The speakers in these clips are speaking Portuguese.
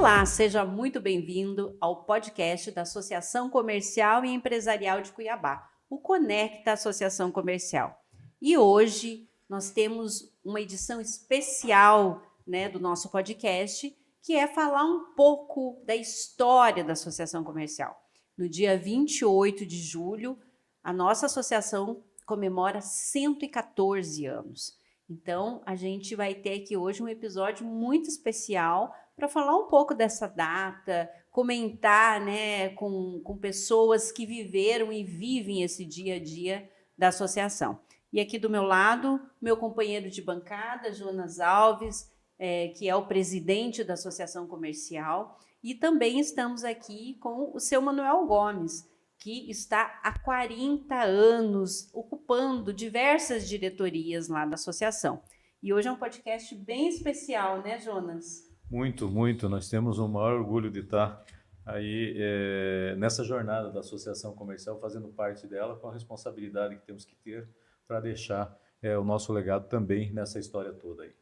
Olá, seja muito bem-vindo ao podcast da Associação Comercial e Empresarial de Cuiabá, o Conecta Associação Comercial. E hoje nós temos uma edição especial, do nosso podcast, que é falar um pouco da história da Associação Comercial. No dia 28 de julho, a nossa associação comemora 114 anos. Então, a gente vai ter aqui hoje um episódio muito especial para falar um pouco dessa data, comentar com pessoas que viveram e vivem esse dia a dia da associação. E aqui do meu lado, meu companheiro de bancada, Jonas Alves, que é o presidente da Associação Comercial, e também estamos aqui com o seu Manuel Gomes, que está há 40 anos ocupando diversas diretorias lá da associação. E hoje é um podcast bem especial, né, Jonas? Muito, muito. Nós temos o maior orgulho de estar aí nessa jornada da Associação Comercial, fazendo parte dela, com a responsabilidade que temos que ter para deixar o nosso legado também nessa história toda aí.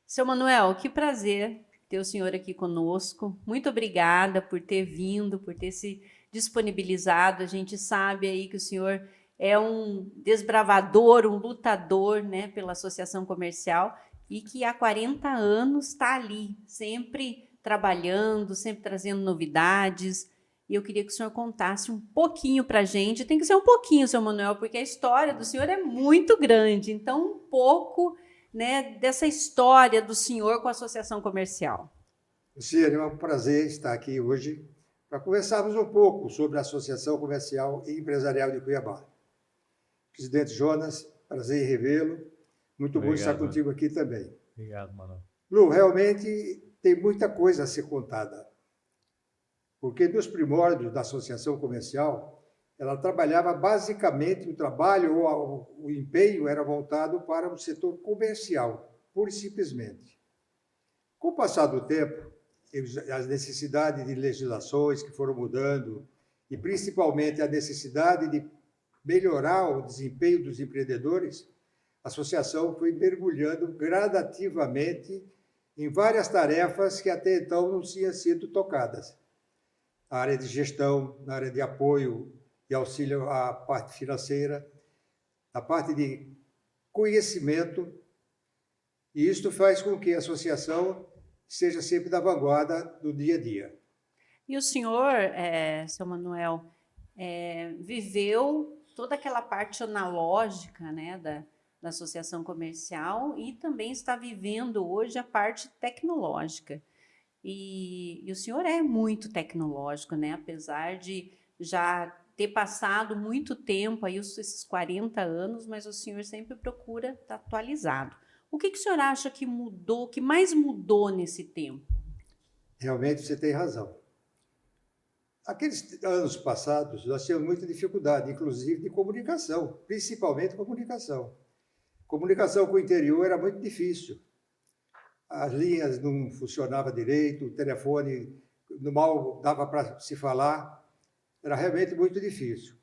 Seu Manuel, que prazer ter o senhor aqui conosco. Muito obrigada por ter vindo, por ter se disponibilizado. A gente sabe aí que o senhor é um desbravador, um lutador, pela Associação Comercial e que há 40 anos está ali, sempre trabalhando, sempre trazendo novidades. E eu queria que o senhor contasse um pouquinho para a gente. Tem que ser um pouquinho, seu Manuel, porque a história do senhor é muito grande. Então, um pouco dessa história do senhor com a Associação Comercial. Luciane, é um prazer estar aqui hoje para conversarmos um pouco sobre a Associação Comercial e Empresarial de Cuiabá. Presidente Jonas, prazer em revê-lo. Muito bom estar contigo aqui também. Obrigado, Manuel. Lu, realmente tem muita coisa a ser contada, porque nos primórdios da Associação Comercial, ela trabalhava basicamente, o trabalho ou o empenho era voltado para o setor comercial, pura e simplesmente. Com o passar do tempo, as necessidades de legislações que foram mudando, e principalmente a necessidade de melhorar o desempenho dos empreendedores, a associação foi mergulhando gradativamente em várias tarefas que até então não tinham sido tocadas. A área de gestão, na área de apoio e auxílio à parte financeira, a parte de conhecimento, e isto faz com que a associação seja sempre da vanguarda do dia a dia. E o senhor, seu Manuel, viveu toda aquela parte analógica da associação comercial e também está vivendo hoje a parte tecnológica. E o senhor é muito tecnológico, apesar de já ter passado muito tempo, aí esses 40 anos, mas o senhor sempre procura estar atualizado. O que o senhor acha que mudou, que mais mudou nesse tempo? Realmente você tem razão. Aqueles anos passados, nós tínhamos muita dificuldade, inclusive de comunicação, principalmente comunicação. Comunicação com o interior era muito difícil. As linhas não funcionavam direito, o telefone mal dava para se falar, era realmente muito difícil.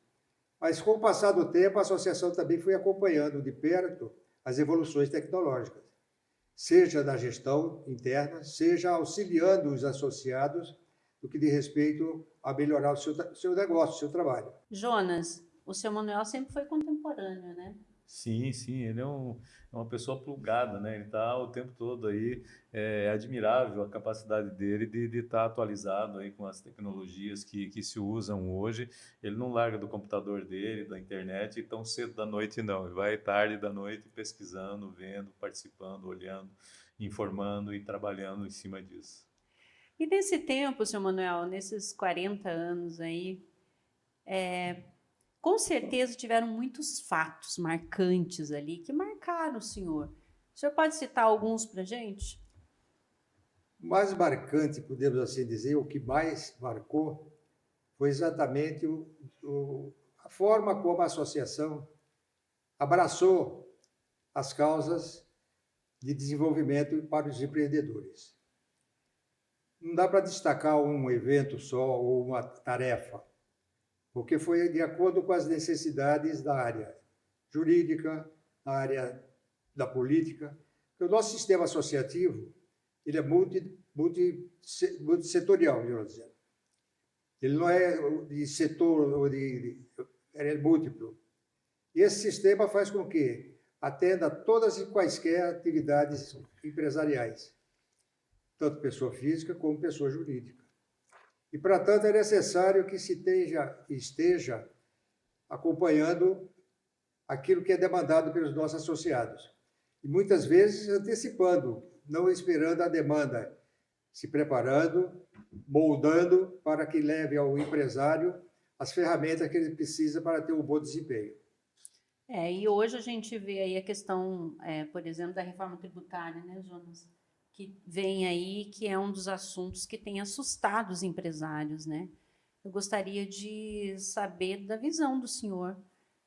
Mas com o passar do tempo, a associação também foi acompanhando de perto as evoluções tecnológicas, seja da gestão interna, seja auxiliando os associados no que diz respeito a melhorar o seu negócio, o seu trabalho. Jonas, o seu Manuel sempre foi contemporâneo, né? Sim, ele é uma pessoa plugada, né? Ele está o tempo todo aí, é admirável a capacidade dele de estar atualizado aí com as tecnologias que se usam hoje. Ele não larga do computador dele, da internet, tão cedo da noite não. Ele vai tarde da noite pesquisando, vendo, participando, olhando, informando e trabalhando em cima disso. E nesse tempo, seu Manuel, nesses 40 anos aí, com certeza tiveram muitos fatos marcantes ali que marcaram o senhor. O senhor pode citar alguns para a gente? O mais marcante, podemos assim dizer, o que mais marcou, foi exatamente a forma como a associação abraçou as causas de desenvolvimento para os empreendedores. Não dá para destacar um evento só ou uma tarefa, porque foi de acordo com as necessidades da área jurídica, da área da política, porque o nosso sistema associativo ele é multissetorial, melhor dizendo. Ele não é de setor, ele é múltiplo. E esse sistema faz com que atenda todas e quaisquer atividades empresariais, tanto pessoa física como pessoa jurídica. E, para tanto, é necessário que se esteja acompanhando aquilo que é demandado pelos nossos associados. E, muitas vezes, antecipando, não esperando a demanda, se preparando, moldando para que leve ao empresário as ferramentas que ele precisa para ter um bom desempenho. E hoje a gente vê aí a questão, por exemplo, da reforma tributária, né, Jonas? Que vem aí, que é um dos assuntos que tem assustado os empresários, né? Eu gostaria de saber da visão do senhor,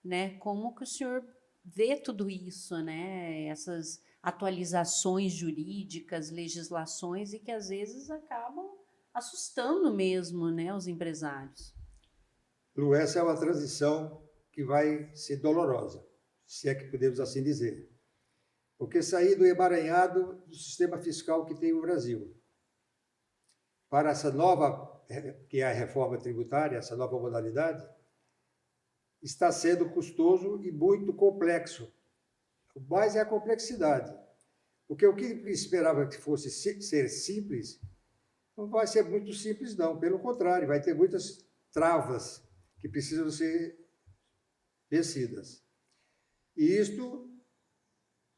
né? Como que o senhor vê tudo isso, né? Essas atualizações jurídicas, legislações, e que às vezes acabam assustando mesmo, né, os empresários. Lu, essa é uma transição que vai ser dolorosa, se é que podemos assim dizer. Porque sair do emaranhado do sistema fiscal que tem o Brasil para essa nova, que é a reforma tributária, essa nova modalidade, está sendo custoso e muito complexo. O mais é a complexidade. Porque o que esperava que fosse ser simples, não vai ser muito simples, não. Pelo contrário, vai ter muitas travas que precisam ser vencidas. E isto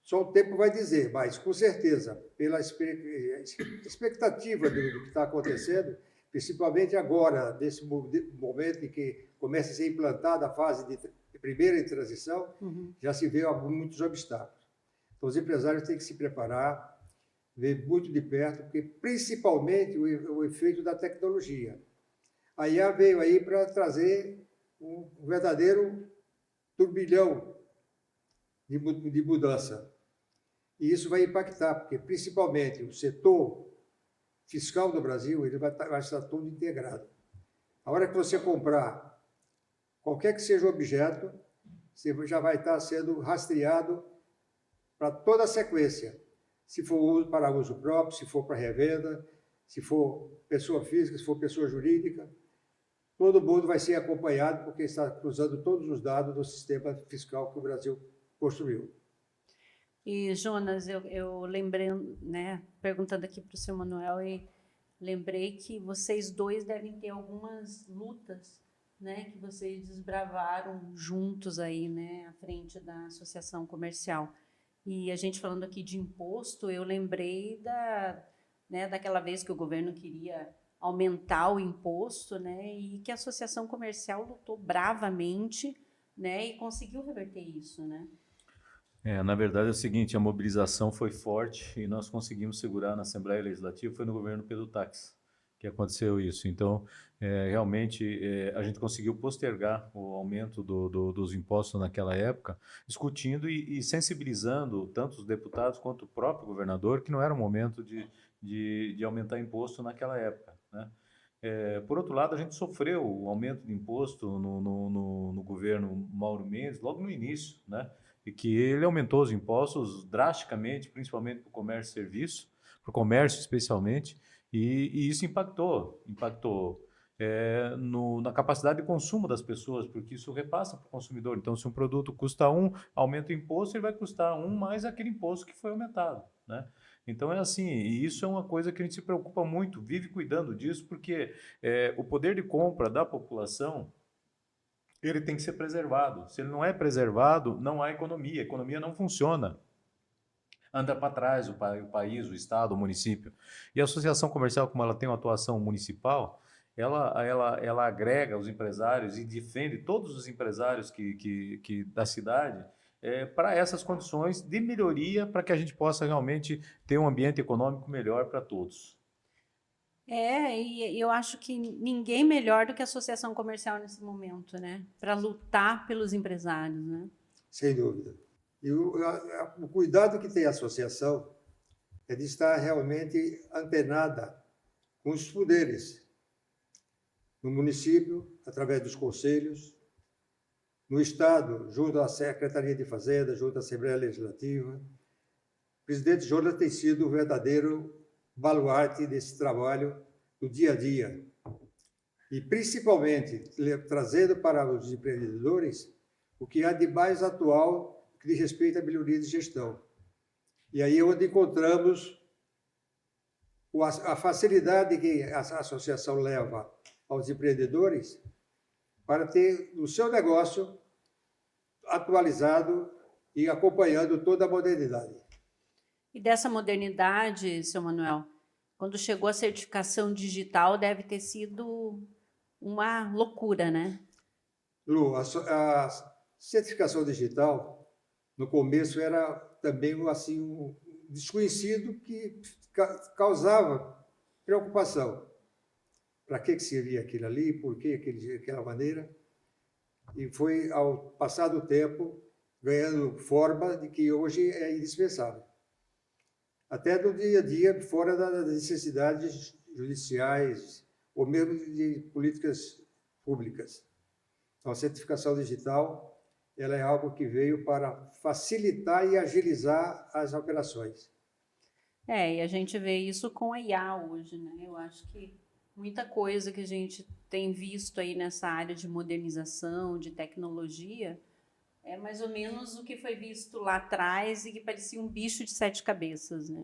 só o tempo vai dizer, mas com certeza, pela expectativa do que está acontecendo, principalmente agora, nesse momento em que começa a ser implantada a fase de primeira de transição, já se vê muitos obstáculos. Então, os empresários têm que se preparar, ver muito de perto, porque principalmente o efeito da tecnologia. A IA veio aí para trazer um verdadeiro turbilhão de mudança. E isso vai impactar, porque principalmente o setor fiscal do Brasil ele vai estar todo integrado. A hora que você comprar qualquer que seja o objeto, você já vai estar sendo rastreado para toda a sequência. Se for para uso próprio, se for para revenda, se for pessoa física, se for pessoa jurídica, todo mundo vai ser acompanhado porque está cruzando todos os dados do sistema fiscal que o Brasil construiu. E, Jonas, eu lembrei, né, perguntando aqui para o seu Manuel, e lembrei que vocês dois devem ter algumas lutas, né, que vocês desbravaram juntos aí, né, à frente da Associação Comercial. E a gente falando aqui de imposto, eu lembrei daquela vez que o governo queria aumentar o imposto, né, e que a Associação Comercial lutou bravamente, né, e conseguiu reverter isso, né? Na verdade é o seguinte, a mobilização foi forte e nós conseguimos segurar na Assembleia Legislativa, foi no governo Pedro Táxi que aconteceu isso. Então, realmente, a gente conseguiu postergar o aumento dos impostos naquela época, discutindo e sensibilizando tanto os deputados quanto o próprio governador, que não era o momento de aumentar imposto naquela época, né? Por outro lado, a gente sofreu o aumento de imposto no governo Mauro Mendes, logo no início, né? E que ele aumentou os impostos drasticamente, principalmente para o comércio e serviço, para o comércio especialmente, e isso impactou na capacidade de consumo das pessoas, porque isso repassa para o consumidor. Então, se um produto custa 1, aumenta o imposto, ele vai custar 1 mais aquele imposto que foi aumentado, né? Então é assim, e isso é uma coisa que a gente se preocupa muito, vive cuidando disso, porque o poder de compra da população ele tem que ser preservado. Se ele não é preservado, não há economia. A economia não funciona. Anda para trás o país, o estado, o município. E a associação comercial, como ela tem uma atuação municipal, ela agrega os empresários e defende todos os empresários da cidade para essas condições de melhoria, para que a gente possa realmente ter um ambiente econômico melhor para todos. E eu acho que ninguém melhor do que a Associação Comercial nesse momento, né? Para lutar pelos empresários, né? Sem dúvida. E o cuidado que tem a associação é de estar realmente antenada com os poderes. No município, através dos conselhos, no Estado, junto à Secretaria de Fazenda, junto à Assembleia Legislativa. O presidente Jonas tem sido um verdadeiro baluarte desse trabalho do dia a dia. E, principalmente, trazendo para os empreendedores o que há de mais atual que diz respeito à melhoria de gestão. E aí é onde encontramos a facilidade que a associação leva aos empreendedores para ter o seu negócio atualizado e acompanhando toda a modernidade. E dessa modernidade, seu Manuel, quando chegou a certificação digital, deve ter sido uma loucura, né? Lu, a certificação digital, no começo, era também assim, um desconhecido que causava preocupação. Para que servia aquilo ali, por que aquela maneira? E foi, ao passar do tempo, ganhando forma de que hoje é indispensável. Até no dia a dia, fora das necessidades judiciais ou mesmo de políticas públicas. Então, a certificação digital ela é algo que veio para facilitar e agilizar as operações. E a gente vê isso com a IA hoje, né? Eu acho que muita coisa que a gente tem visto aí nessa área de modernização, de tecnologia, é mais ou menos o que foi visto lá atrás e que parecia um bicho de 7 cabeças, né?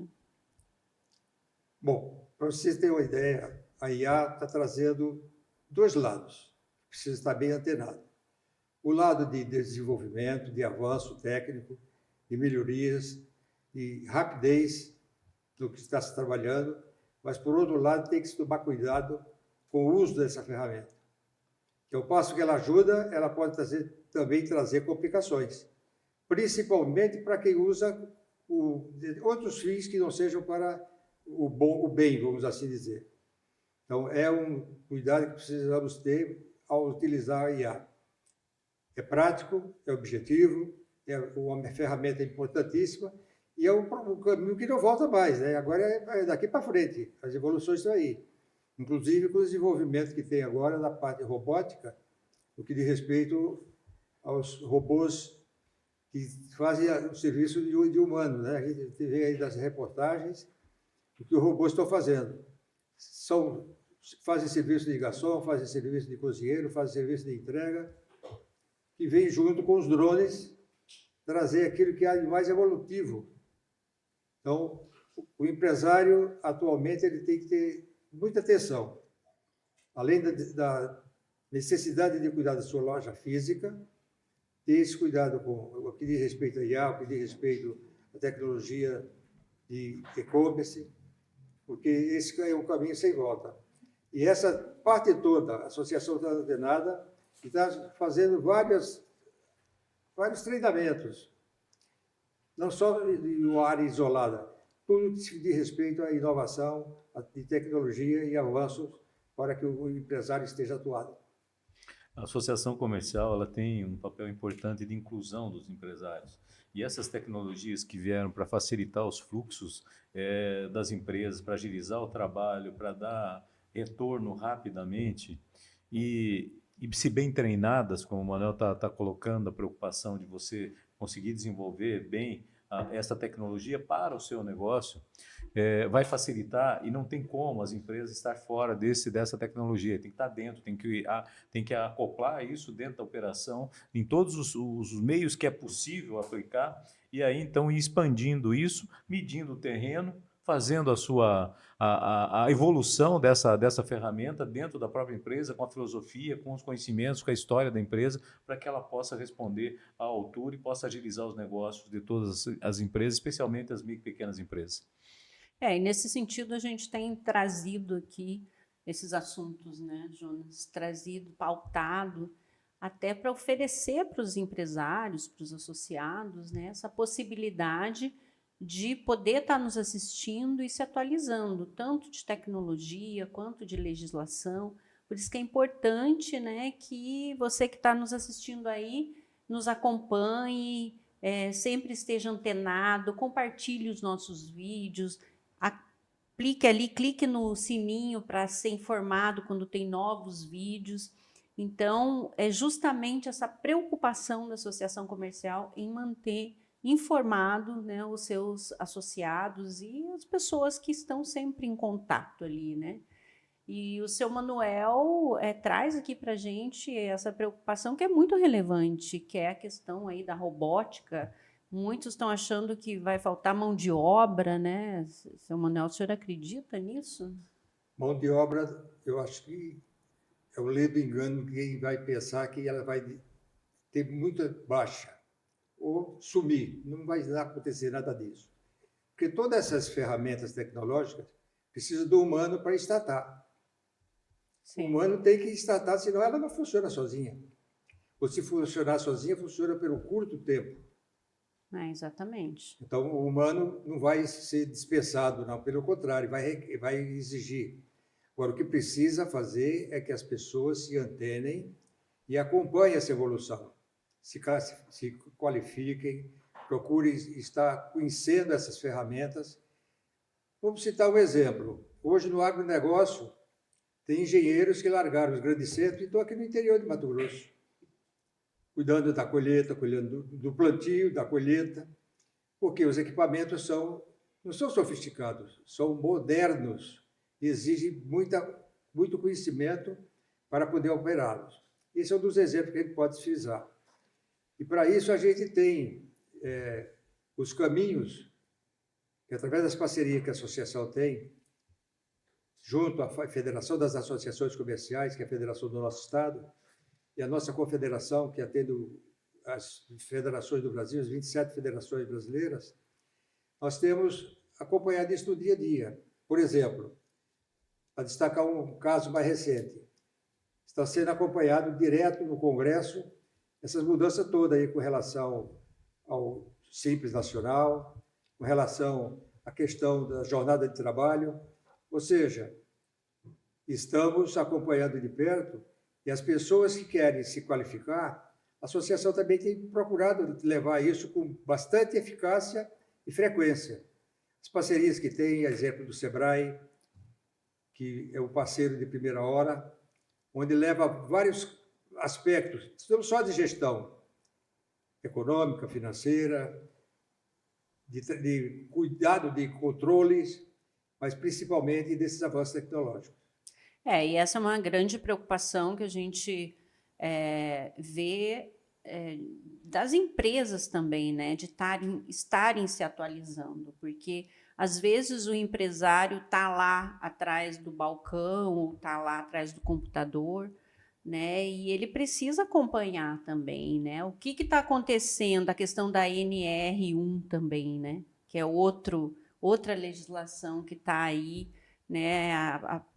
Bom, para vocês terem uma ideia, a IA está trazendo dois lados. Precisa estar bem antenado. O lado de desenvolvimento, de avanço técnico, de melhorias, de rapidez do que está se trabalhando, mas, por outro lado, tem que se tomar cuidado com o uso dessa ferramenta. Que ao passo que ela ajuda, ela pode também trazer complicações, principalmente para quem usa outros fins que não sejam para o bem, vamos assim dizer. Então, é um cuidado que precisamos ter ao utilizar a IA. É prático, é objetivo, é uma ferramenta importantíssima e é um caminho que não volta mais, né? Agora é daqui para frente, as evoluções estão aí. Inclusive com o desenvolvimento que tem agora na parte robótica, no que diz respeito aos robôs que fazem o serviço de humano, né? A gente vê aí das reportagens o que os robôs estão fazendo. Fazem serviço de garçom, fazem serviço de cozinheiro, fazem serviço de entrega, que vem junto com os drones trazer aquilo que há de mais evolutivo. Então, o empresário, atualmente, ele tem que ter muita atenção. Além da necessidade de cuidar da sua loja física, ter esse cuidado com o que diz respeito a IA, o que diz respeito à tecnologia de e-commerce, porque esse é um caminho sem volta. E essa parte toda, a Associação está antenada, está fazendo vários treinamentos, não só em uma área isolada, tudo que diz respeito à inovação, de tecnologia e avanços para que o empresário esteja atuado. A associação comercial ela tem um papel importante de inclusão dos empresários. E essas tecnologias que vieram para facilitar os fluxos das empresas, para agilizar o trabalho, para dar retorno rapidamente e se bem treinadas, como o Manuel está colocando, a preocupação de você conseguir desenvolver bem essa tecnologia para o seu negócio, vai facilitar e não tem como as empresas estar fora dessa tecnologia. Tem que estar dentro, tem que acoplar isso dentro da operação, em todos os meios que é possível aplicar, e aí então ir expandindo isso, medindo o terreno, fazendo a evolução dessa ferramenta dentro da própria empresa, com a filosofia, com os conhecimentos, com a história da empresa, para que ela possa responder à altura e possa agilizar os negócios de todas as empresas, especialmente as micro e pequenas empresas. E nesse sentido a gente tem trazido aqui esses assuntos, né, Jonas? Trazido, pautado, até para oferecer para os empresários, para os associados, né, essa possibilidade de poder estar nos assistindo e se atualizando, tanto de tecnologia quanto de legislação. Por isso que é importante, né, que você que está nos assistindo aí nos acompanhe, sempre esteja antenado, compartilhe os nossos vídeos, clique no sininho para ser informado quando tem novos vídeos. Então, é justamente essa preocupação da associação comercial em manter informado, né, os seus associados e as pessoas que estão sempre em contato ali, né? E o seu Manuel traz aqui para a gente essa preocupação que é muito relevante, que é a questão aí da robótica. Muitos estão achando que vai faltar mão de obra, né? Seu Manuel, o senhor acredita nisso? Mão de obra, eu acho que é o ledo engano de quem vai pensar que ela vai ter muita baixa ou sumir. Não vai acontecer nada disso. Porque todas essas ferramentas tecnológicas precisam do humano para estatar. O Sim. humano tem que estatar, senão ela não funciona sozinha. Ou se funcionar sozinha, funciona por um curto tempo. Exatamente. Então, o humano não vai ser dispensado, não. Pelo contrário, vai exigir. Agora, o que precisa fazer é que as pessoas se antenem e acompanhem essa evolução. Se qualifiquem, procurem estar conhecendo essas ferramentas. Vamos citar um exemplo. Hoje, no agronegócio, tem engenheiros que largaram os grandes centros e estão aqui no interior de Mato Grosso, cuidando da colheita, cuidando do plantio, da colheita, porque os equipamentos não são sofisticados, são modernos e exigem muito conhecimento para poder operá-los. Esse é um dos exemplos que a gente pode utilizar. E para isso a gente tem os caminhos, que através das parcerias que a associação tem, junto à Federação das Associações Comerciais, que é a federação do nosso estado, e a nossa confederação, que atende as federações do Brasil, as 27 federações brasileiras, nós temos acompanhado isso no dia a dia. Por exemplo, para destacar um caso mais recente, está sendo acompanhado direto no Congresso essas mudanças todas aí com relação ao Simples Nacional, com relação à questão da jornada de trabalho, ou seja, estamos acompanhando de perto e as pessoas que querem se qualificar, a associação também tem procurado levar isso com bastante eficácia e frequência. As parcerias que tem, exemplo do Sebrae, que é um parceiro de primeira hora, onde leva vários aspectos, não só de gestão econômica, financeira, de cuidado de controles, mas principalmente desses avanços tecnológicos. E essa é uma grande preocupação que a gente vê das empresas também, né, de estarem se atualizando, porque às vezes o empresário está lá atrás do balcão ou está lá atrás do computador, né, e ele precisa acompanhar também, né, o que está acontecendo, a questão da NR1 também, né, que é outra legislação que está aí, né,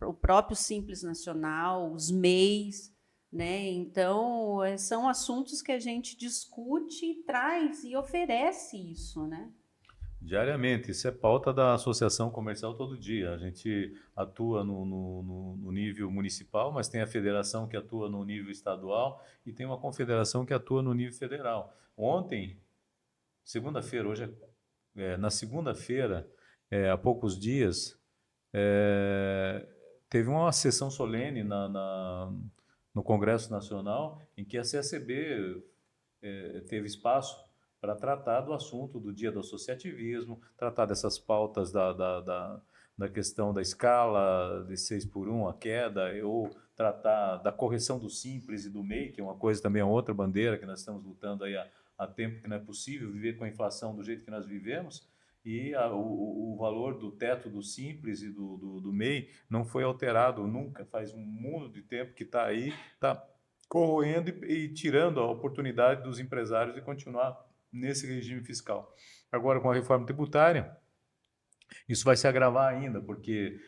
o próprio Simples Nacional, os MEIs, né? Então, são assuntos que a gente discute, traz e oferece isso, né? Diariamente, isso é pauta da associação comercial todo dia. A gente atua no nível municipal, mas tem a federação que atua no nível estadual e tem uma confederação que atua no nível federal. Ontem, segunda-feira, na segunda-feira, há poucos dias, teve uma sessão solene no Congresso Nacional em que a CSB teve espaço para tratar do assunto do Dia do Associativismo, tratar dessas pautas da questão da escala de 6 por 1, a queda, ou tratar da correção do Simples e do MEI, que é uma coisa também, é outra bandeira que nós estamos lutando aí há tempo, que não é possível viver com a inflação do jeito que nós vivemos, e o valor do teto do Simples e do MEI não foi alterado nunca, faz um mundo de tempo que está aí, está corroendo e tirando a oportunidade dos empresários de continuar nesse regime fiscal. Agora, com a reforma tributária, isso vai se agravar ainda, porque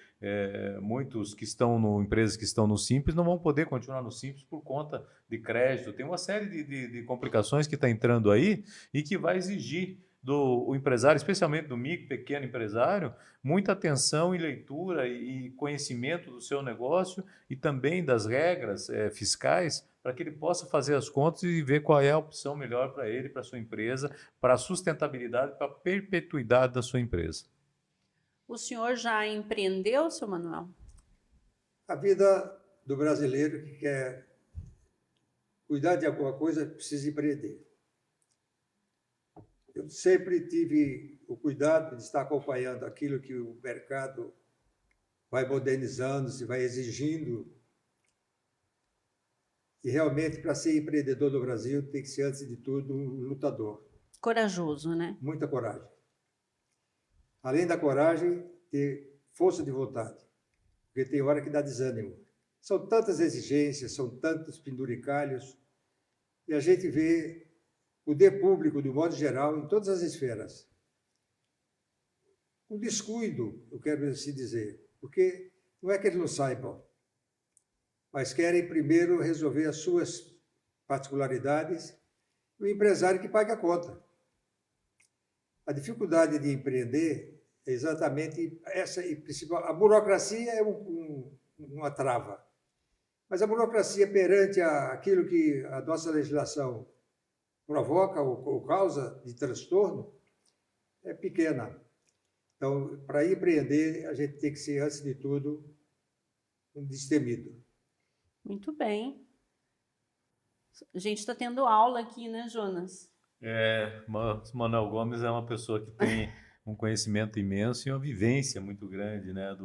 muitos que estão empresas que estão no Simples não vão poder continuar no Simples por conta de crédito. Tem uma série de complicações que está entrando aí e que vai exigir do empresário, especialmente do micro, pequeno empresário, muita atenção e leitura e conhecimento do seu negócio e também das regras fiscais para que ele possa fazer as contas e ver qual é a opção melhor para ele, para a sua empresa, para a sustentabilidade, para a perpetuidade da sua empresa. O senhor já empreendeu, seu Manuel? A vida do brasileiro que quer cuidar de alguma coisa precisa empreender. Eu Eu sempre tive o cuidado de estar acompanhando aquilo que o mercado vai modernizando, se vai exigindo. E realmente, para ser empreendedor no Brasil, tem que ser, antes de tudo, um lutador. Corajoso, né? Muita coragem. Além da coragem, ter força de vontade. Porque tem hora que dá desânimo. São tantas exigências, são tantos penduricalhos, e a gente vê o poder público, de modo geral, em todas as esferas. Um descuido, eu quero assim dizer, porque não é que eles não saibam, mas querem primeiro resolver as suas particularidades e o empresário que paga a conta. A dificuldade de empreender é exatamente essa, e principal. A burocracia é uma trava, mas a burocracia perante aquilo que a nossa legislação provoca ou causa de transtorno é pequena. Então, para empreender, a gente tem que ser, antes de tudo, um destemido. Muito bem. A gente está tendo aula aqui, né, Jonas? Manuel Gomes é uma pessoa que tem um conhecimento imenso e uma vivência muito grande, né,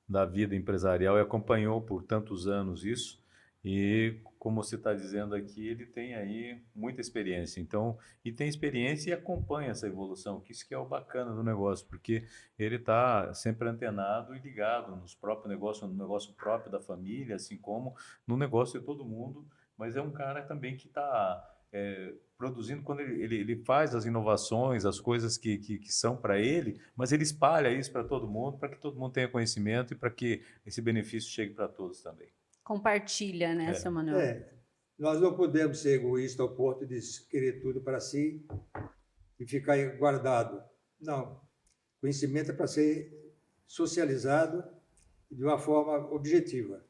da vida empresarial e acompanhou por tantos anos isso. E, como você está dizendo aqui, ele tem aí muita experiência. Então, e tem experiência e acompanha essa evolução, que isso que é o bacana do negócio, porque ele está sempre antenado e ligado nos próprios negócios, no negócio próprio da família, assim como no negócio de todo mundo. Mas é um cara também que está produzindo, quando ele faz as inovações, as coisas que são para ele, mas ele espalha isso para todo mundo, para que todo mundo tenha conhecimento e para que esse benefício chegue para todos também. Compartilha, né, seu Manuel? Nós não podemos ser egoístas ao ponto de querer tudo para si e ficar guardado. Não. Conhecimento é para ser socializado de uma forma objetiva.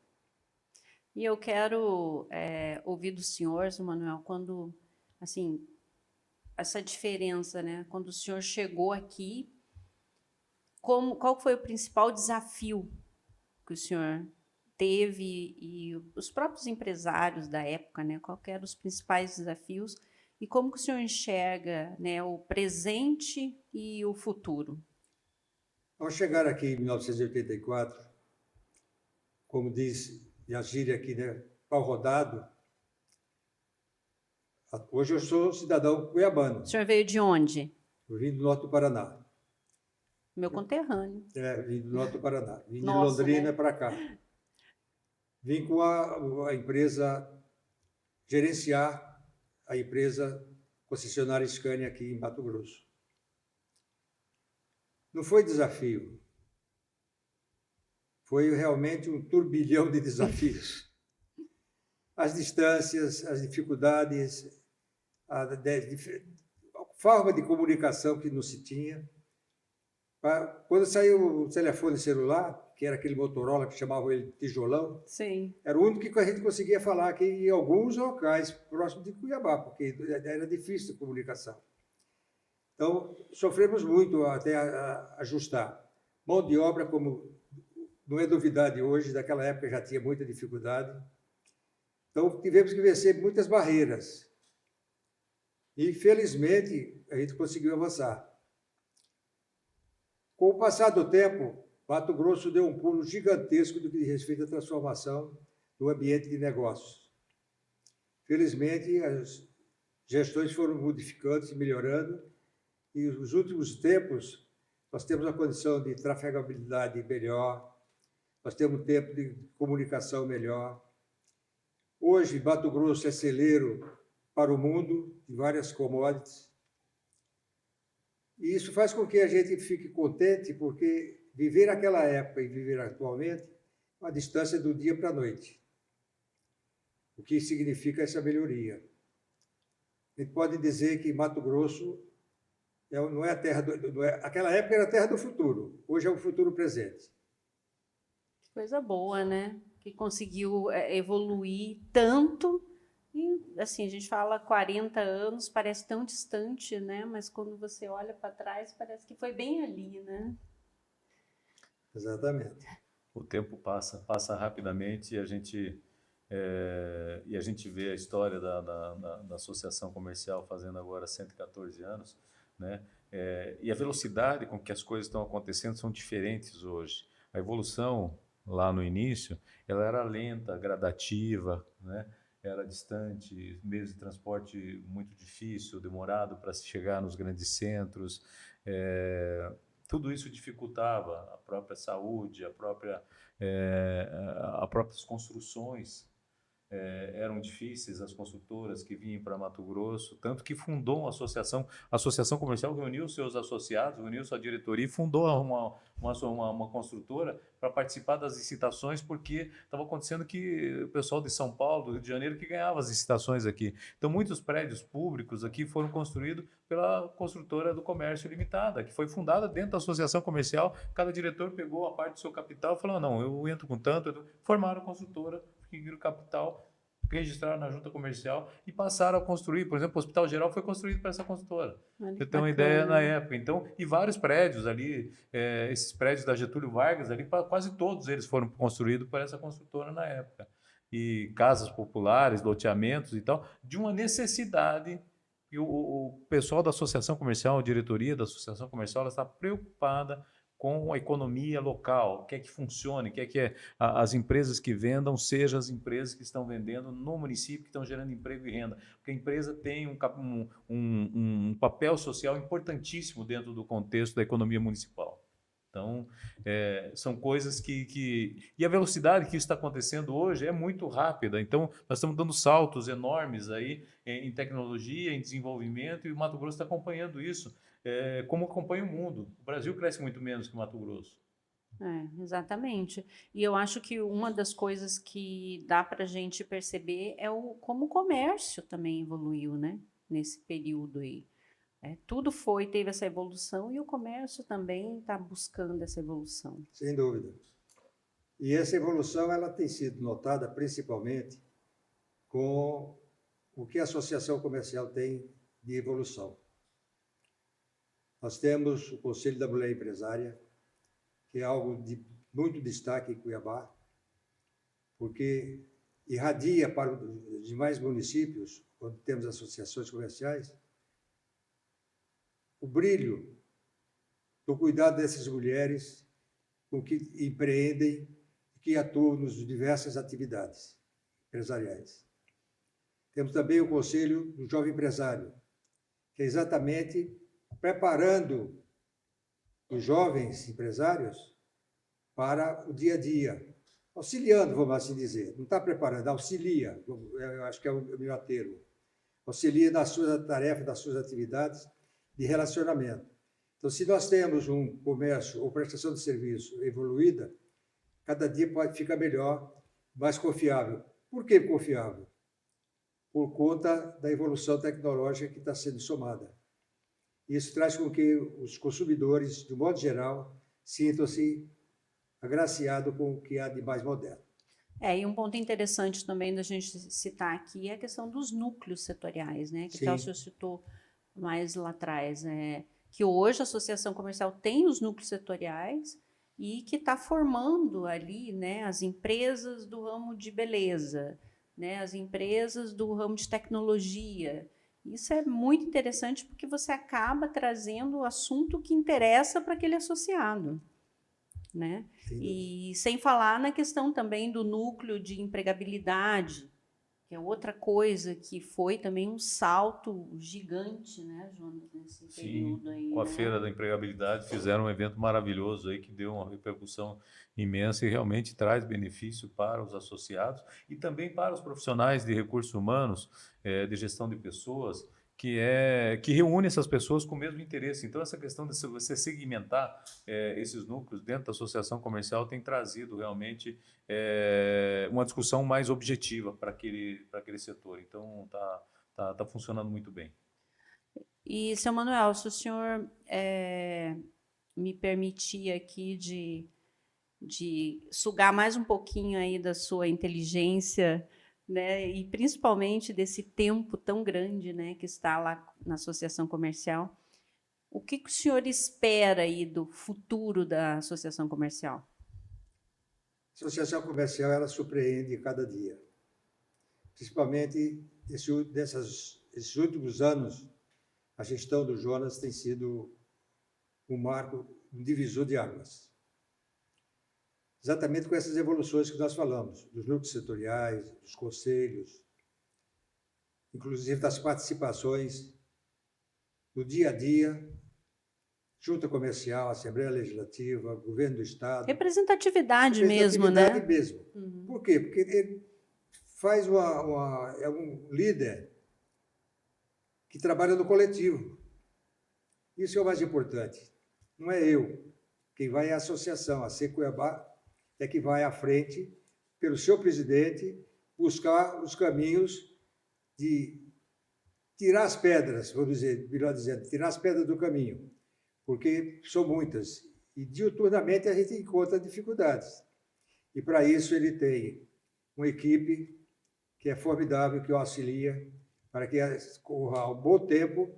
E eu quero ouvir do senhor, seu Manuel, quando, assim, essa diferença, né? Quando o senhor chegou aqui, qual foi o principal desafio que o senhor teve e os próprios empresários da época, né? Qual que eram os principais desafios e como que o senhor enxerga, né, o presente e o futuro? Ao chegar aqui em 1984, como diz a gíria aqui, né, pau rodado, hoje eu sou cidadão cuiabano. O senhor veio de onde? Eu vim do norte do Paraná. Meu conterrâneo. Vim do norte do Paraná. Vim de Nossa, Londrina né? para cá. Vim com a empresa gerenciar a empresa concessionária Scania aqui em Mato Grosso. Não foi desafio. Foi realmente um turbilhão de desafios. As distâncias, as dificuldades, a forma de comunicação que não se tinha. Quando saiu o telefone celular, que era aquele Motorola que chamavam ele tijolão, Sim. era o único que a gente conseguia falar aqui em alguns locais próximos de Cuiabá, porque era difícil a comunicação. Então, sofremos muito até ajustar. Mão de obra, como não é novidade hoje, naquela época já tinha muita dificuldade. Então, tivemos que vencer muitas barreiras. E, felizmente, a gente conseguiu avançar. Com o passar do tempo, Mato Grosso deu um pulo gigantesco do que diz respeito à transformação do ambiente de negócios. Felizmente, as gestões foram modificando, se melhorando, e nos últimos tempos nós temos a condição de trafegabilidade melhor, nós temos tempo de comunicação melhor. Hoje, Mato Grosso é celeiro para o mundo de várias commodities. E isso faz com que a gente fique contente, porque viver aquela época e viver atualmente é uma distância do dia para a noite. O que significa essa melhoria? A gente pode dizer que Mato Grosso não é a terra aquela época era a terra do futuro, hoje é o futuro presente. Coisa boa, né? Que conseguiu evoluir tanto. E, assim, a gente fala 40 anos, parece tão distante, né? Mas quando você olha para trás, parece que foi bem ali, né? Exatamente. O tempo passa rapidamente e a gente E a gente vê a história da associação comercial fazendo agora 114 anos, né? E a velocidade com que as coisas estão acontecendo são diferentes hoje. A evolução lá no início, ela era lenta, gradativa, né? Era distante, meios de transporte muito difícil, demorado para se chegar nos grandes centros. Tudo isso dificultava a própria saúde, as próprias construções eram difíceis, as construtoras que vinham para Mato Grosso, tanto que fundou uma associação, a Associação Comercial reuniu seus associados, reuniu sua diretoria e fundou uma construtora para participar das licitações, porque estava acontecendo que o pessoal de São Paulo, do Rio de Janeiro, que ganhava as licitações aqui. Então, muitos prédios públicos aqui foram construídos pela construtora do Comércio Limitada, que foi fundada dentro da Associação Comercial. Cada diretor pegou a parte do seu capital e falou, não, eu entro com tanto, formaram a construtora, adquiriram capital, registraram na junta comercial e passaram a construir. Por exemplo, o Hospital Geral foi construído para essa construtora. Você tem uma ideia na época. Então, e vários prédios ali, esses prédios da Getúlio Vargas, ali, quase todos eles foram construídos por essa construtora na época. E casas populares, loteamentos e tal, de uma necessidade. E o pessoal da Associação Comercial, a diretoria da Associação Comercial, ela está preocupada com a economia local, quer que funcione, quer que as empresas que vendam sejam as empresas que estão vendendo no município, que estão gerando emprego e renda. Porque a empresa tem um papel social importantíssimo dentro do contexto da economia municipal. Então, são coisas E a velocidade que isso está acontecendo hoje é muito rápida. Então, nós estamos dando saltos enormes aí em tecnologia, em desenvolvimento, e o Mato Grosso está acompanhando isso. Como acompanha o mundo. O Brasil cresce muito menos que o Mato Grosso. Exatamente. E eu acho que uma das coisas que dá para a gente perceber é como o comércio também evoluiu, né? Nesse período aí. Tudo teve essa evolução e o comércio também está buscando essa evolução. Sem dúvida. E essa evolução ela tem sido notada principalmente com o que a associação comercial tem de evolução. Nós temos o Conselho da Mulher Empresária, que é algo de muito destaque em Cuiabá, porque irradia para os demais municípios, quando temos associações comerciais, o brilho do cuidado dessas mulheres com que empreendem e que atuam nas diversas atividades empresariais. Temos também o Conselho do Jovem Empresário, que é exatamente preparando os jovens empresários para o dia a dia, auxiliando, vamos assim dizer. Não está preparando, auxilia, eu acho que é o melhor termo. Auxilia nas suas tarefas, nas suas atividades de relacionamento. Então, se nós temos um comércio ou prestação de serviço evoluída, cada dia ficar melhor, mais confiável. Por que confiável? Por conta da evolução tecnológica que está sendo somada. Isso traz com que os consumidores, de modo geral, sintam-se agraciados com o que há de mais moderno. E um ponto interessante também da gente citar aqui é a questão dos núcleos setoriais, né? Que o senhor citou mais lá atrás, que hoje a Associação Comercial tem os núcleos setoriais e que está formando ali, né, as empresas do ramo de beleza, né, as empresas do ramo de tecnologia. Isso é muito interessante porque você acaba trazendo o assunto que interessa para aquele associado, né? E sem falar na questão também do núcleo de empregabilidade, que é outra coisa que foi também um salto gigante, né, Jonas, nesse período aí. Com a Feira da Empregabilidade fizeram um evento maravilhoso aí que deu uma repercussão imensa e realmente traz benefício para os associados e também para os profissionais de recursos humanos, de gestão de pessoas, que reúne essas pessoas com o mesmo interesse. Então, essa questão de você segmentar esses núcleos dentro da associação comercial tem trazido realmente uma discussão mais objetiva para aquele setor. Então, tá funcionando muito bem. E, seu Manuel, se o senhor me permitir aqui de sugar mais um pouquinho aí da sua inteligência, né, e principalmente desse tempo tão grande, né, que está lá na Associação Comercial, o que o senhor espera aí do futuro da Associação Comercial? A Associação Comercial ela surpreende cada dia. principalmente esses últimos anos, a gestão do Jonas tem sido um marco, um divisor de águas. Exatamente com essas evoluções que nós falamos, dos núcleos setoriais, dos conselhos, inclusive das participações no dia a dia, junta comercial, Assembleia Legislativa, Governo do Estado. Representatividade mesmo, né? Representatividade mesmo. Uhum. Por quê? Porque ele faz é um líder que trabalha no coletivo. Isso é o mais importante. Não é eu. Quem vai é a associação. A SEC Cuiabá é que vai à frente, pelo seu presidente, buscar os caminhos de tirar as pedras, vou dizer, melhor dizendo, tirar as pedras do caminho, porque são muitas. E, diuturnamente, a gente encontra dificuldades. E, para isso, ele tem uma equipe que é formidável, que o auxilia, para que corra ao bom tempo,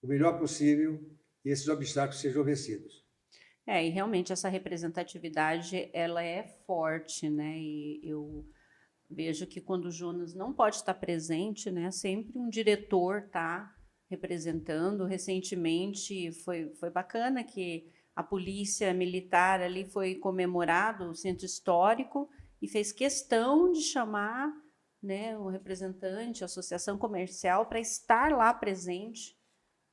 o melhor possível, e esses obstáculos sejam vencidos. E realmente essa representatividade, ela é forte, né? E eu vejo que quando o Jonas não pode estar presente, né, sempre um diretor está representando. Recentemente foi bacana que a polícia militar ali foi comemorado o centro histórico e fez questão de chamar, né, o representante, a associação comercial, para estar lá presente,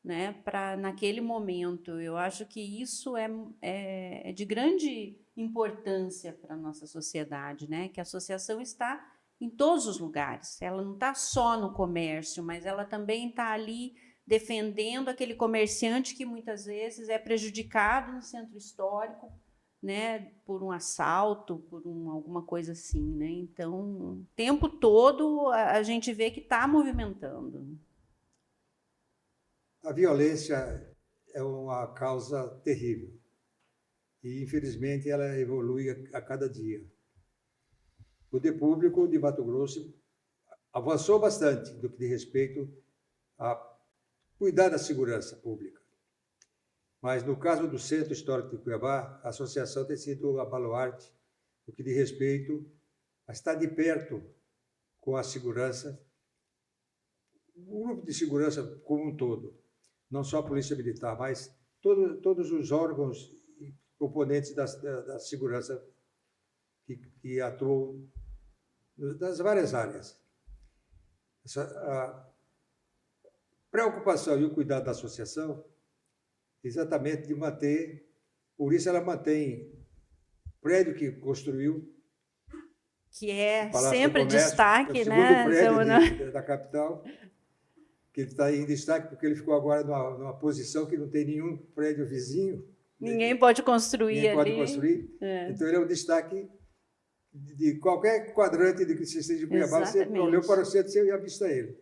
né, para naquele momento. Eu acho que isso é de grande importância para a nossa sociedade, né, que a associação está em todos os lugares. Ela não está só no comércio, mas ela também está ali defendendo aquele comerciante que muitas vezes é prejudicado no centro histórico, né, por um assalto, por alguma coisa assim, né? Então, o tempo todo a gente vê que está movimentando. A violência é uma causa terrível e, infelizmente, ela evolui a cada dia. O poder público de Mato Grosso avançou bastante no que diz respeito a cuidar da segurança pública. Mas, no caso do Centro Histórico de Cuiabá, a associação tem sido a baluarte no que diz respeito a estar de perto com a segurança, o grupo de segurança como um todo. Não só a Polícia Militar, mas todos os órgãos e componentes da segurança que atuam nas várias áreas. A preocupação e o cuidado da associação, exatamente de manter, por isso ela mantém o prédio que construiu, que é sempre destaque, é o né? segundo prédio da capital, que ele está em destaque porque ele ficou agora numa posição que não tem nenhum prédio vizinho. Ninguém pode construir ninguém ali. Pode construir. Então, ele é um destaque de qualquer quadrante de sistema de Cuiabá. Você olhou para o centro, você ia avistar ele.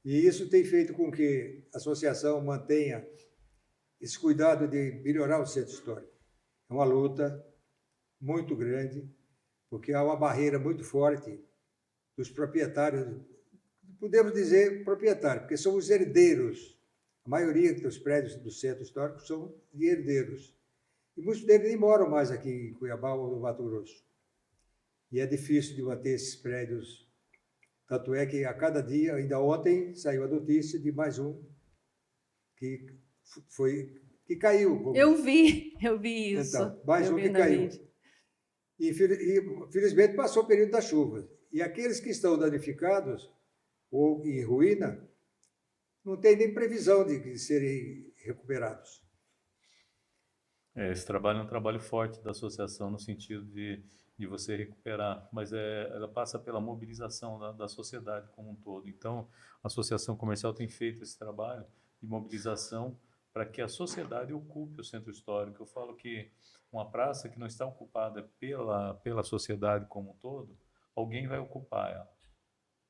E isso tem feito com que a associação mantenha esse cuidado de melhorar o centro histórico. É uma luta muito grande, porque há uma barreira muito forte dos proprietários. Podemos dizer proprietário, porque são os herdeiros. A maioria dos prédios do centro histórico são de herdeiros. E muitos deles nem moram mais aqui em Cuiabá ou no Mato Grosso. E é difícil de manter esses prédios. Tanto é que a cada dia, ainda ontem, saiu a notícia de mais um que caiu. Eu vi isso. Então, mais um que caiu. E, infelizmente, passou o período da chuva. E aqueles que estão danificados ou em ruína, não tem nem previsão de serem recuperados. Esse trabalho é um trabalho forte da associação no sentido de você recuperar, mas ela passa pela mobilização da sociedade como um todo. Então, a Associação Comercial tem feito esse trabalho de mobilização para que a sociedade ocupe o centro histórico. Eu falo que uma praça que não está ocupada pela sociedade como um todo, alguém vai ocupar ela.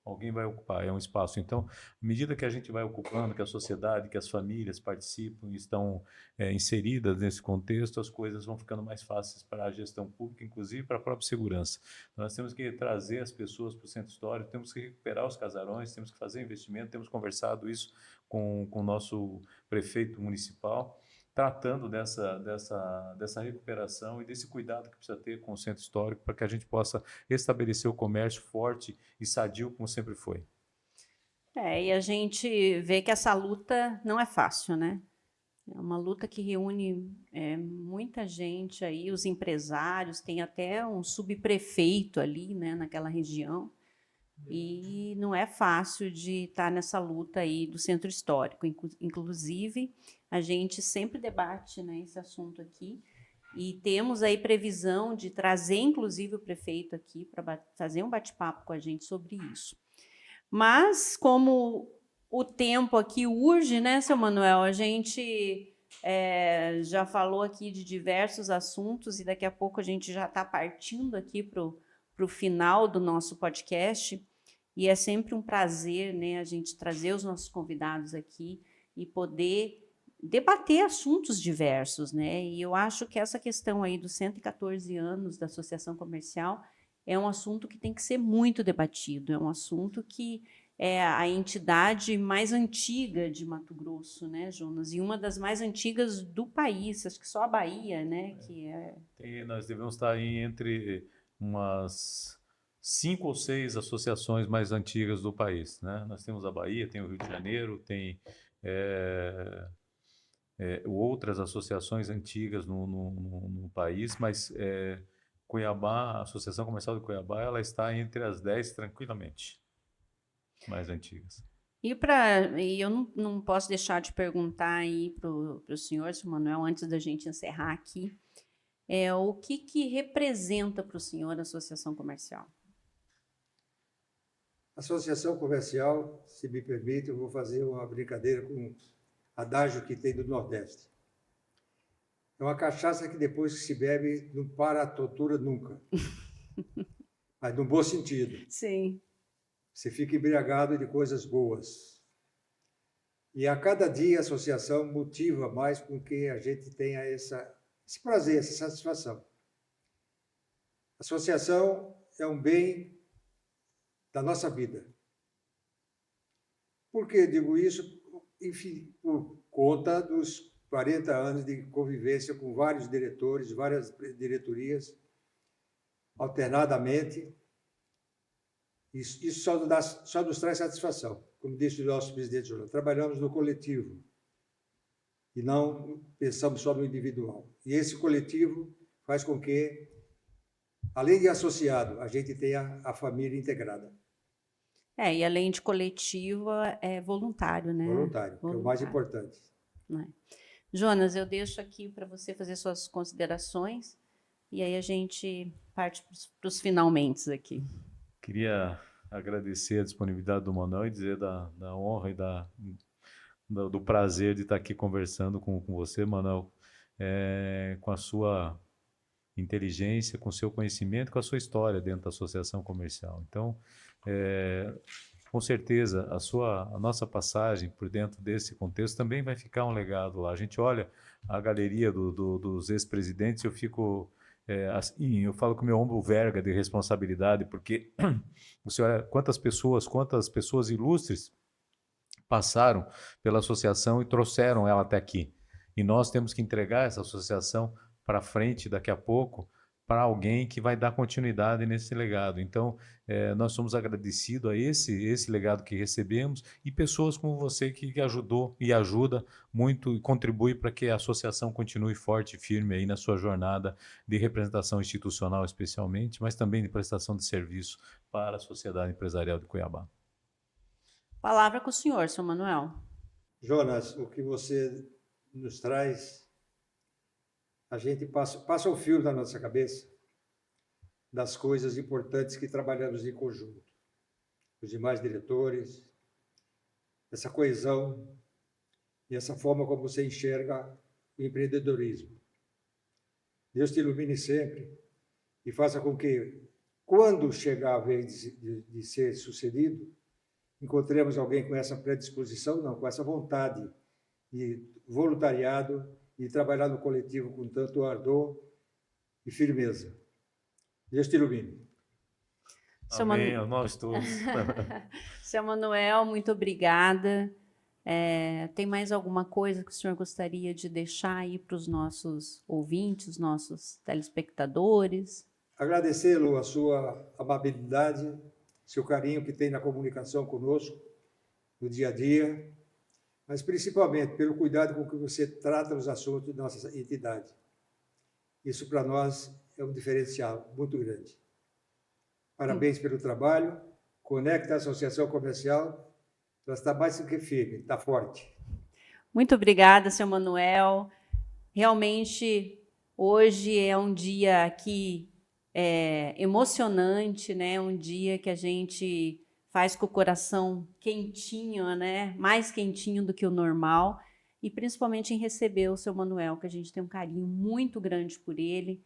Alguém vai ocupar, é um espaço. Então, à medida que a gente vai ocupando, que a sociedade, que as famílias participam e estão inseridas nesse contexto, as coisas vão ficando mais fáceis para a gestão pública, inclusive para a própria segurança. Então, nós temos que trazer as pessoas para o centro histórico, temos que recuperar os casarões, temos que fazer investimento, temos conversado isso com o nosso prefeito municipal. tratando dessa recuperação e desse cuidado que precisa ter com o centro histórico para que a gente possa estabelecer o comércio forte e sadio como sempre foi. E a gente vê que essa luta não é fácil, né? É uma luta que reúne muita gente aí, os empresários, tem até um subprefeito ali, né, naquela região, e não é fácil de estar nessa luta aí do centro histórico. Inclusive, a gente sempre debate, né, esse assunto aqui, e temos aí previsão de trazer, inclusive, o prefeito aqui para fazer um bate-papo com a gente sobre isso. Mas, como o tempo aqui urge, né, seu Manuel? A gente já falou aqui de diversos assuntos e daqui a pouco a gente já está partindo aqui para o final do nosso podcast. E é sempre um prazer, né, a gente trazer os nossos convidados aqui e poder debater assuntos diversos, né? E eu acho que essa questão aí dos 114 anos da Associação Comercial é um assunto que tem que ser muito debatido, é um assunto que é a entidade mais antiga de Mato Grosso, né, Jonas? E uma das mais antigas do país, acho que só a Bahia, né? Nós devemos estar aí entre umas 5 ou 6 associações mais antigas do país, né? Nós temos a Bahia, tem o Rio de Janeiro, tem outras associações antigas no país, mas Cuiabá, a Associação Comercial de Cuiabá, ela está entre as 10 tranquilamente mais antigas. E eu não posso deixar de perguntar aí para o senhor, seu Manuel, antes da gente encerrar aqui, o que representa para o senhor a Associação Comercial? Associação Comercial, se me permite, eu vou fazer uma brincadeira com um adágio que tem do Nordeste. É uma cachaça que depois que se bebe não para a tortura nunca. Mas no bom sentido. Sim. Você fica embriagado de coisas boas. E a cada dia a associação motiva mais com que a gente tenha esse prazer, essa satisfação. A associação é um bem da nossa vida. Por que digo isso? Enfim, por conta dos 40 anos de convivência com vários diretores, várias diretorias, alternadamente. Isso só nos traz satisfação. Como disse o nosso presidente Júlio, trabalhamos no coletivo e não pensamos só no individual. E esse coletivo faz com que, além de associado, a gente tenha a família integrada. E além de coletivo, é voluntário, né? Voluntário, que é o mais importante. Jonas, eu deixo aqui para você fazer suas considerações e aí a gente parte para os finalmente aqui. Queria agradecer a disponibilidade do Manuel e dizer da honra e do prazer de estar aqui conversando com você, Manuel, com a sua inteligência, com o seu conhecimento, com a sua história dentro da Associação Comercial. Então, com certeza, a nossa passagem por dentro desse contexto também vai ficar um legado lá. A gente olha a galeria dos ex-presidentes e eu fico... assim, eu falo com o meu ombro verga de responsabilidade, porque você olha quantas pessoas ilustres passaram pela associação e trouxeram ela até aqui. E nós temos que entregar essa associação para frente daqui a pouco para alguém que vai dar continuidade nesse legado. Então, nós somos agradecidos a esse legado que recebemos e pessoas como você que ajudou e ajuda muito e contribui para que a associação continue forte e firme aí na sua jornada de representação institucional especialmente, mas também de prestação de serviço para a sociedade empresarial de Cuiabá. Palavra com o senhor, seu Manuel. Jonas, o que você nos traz, a gente passa o fio na nossa cabeça das coisas importantes que trabalhamos em conjunto. Os demais diretores, essa coesão e essa forma como você enxerga o empreendedorismo. Deus te ilumine sempre e faça com que, quando chegar a vez de ser sucedido, encontremos alguém com essa predisposição, não, com essa vontade de voluntariado e trabalhar no coletivo com tanto ardor e firmeza. Deus te ilumine. Amém, nós todos. Seu Manuel, muito obrigada. Tem mais alguma coisa que o senhor gostaria de deixar aí para os nossos ouvintes, nossos telespectadores? Agradecê-lo a sua amabilidade, seu carinho que tem na comunicação conosco, no dia a dia, mas principalmente pelo cuidado com que você trata os assuntos da nossa entidade. Isso, para nós, é um diferencial muito grande. Parabéns pelo trabalho. Conecta a Associação Comercial, ela está mais do que firme, está forte. Muito obrigada, seu Manuel. Realmente, hoje é um dia aqui emocionante, né? Um dia que a gente faz com o coração quentinho, né? Mais quentinho do que o normal. E principalmente em receber o seu Manuel, que a gente tem um carinho muito grande por ele,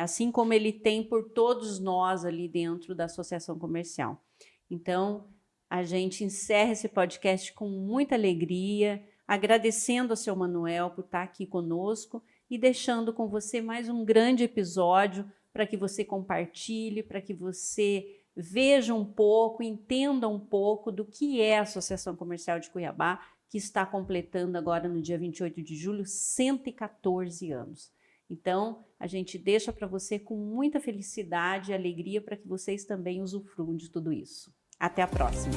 assim como ele tem por todos nós ali dentro da Associação Comercial. Então, a gente encerra esse podcast com muita alegria, agradecendo ao seu Manuel por estar aqui conosco e deixando com você mais um grande episódio para que você compartilhe, para que você veja um pouco, entenda um pouco do que é a Associação Comercial de Cuiabá, que está completando agora no dia 28 de julho 114 anos. Então, a gente deixa para você com muita felicidade e alegria para que vocês também usufruam de tudo isso. Até a próxima!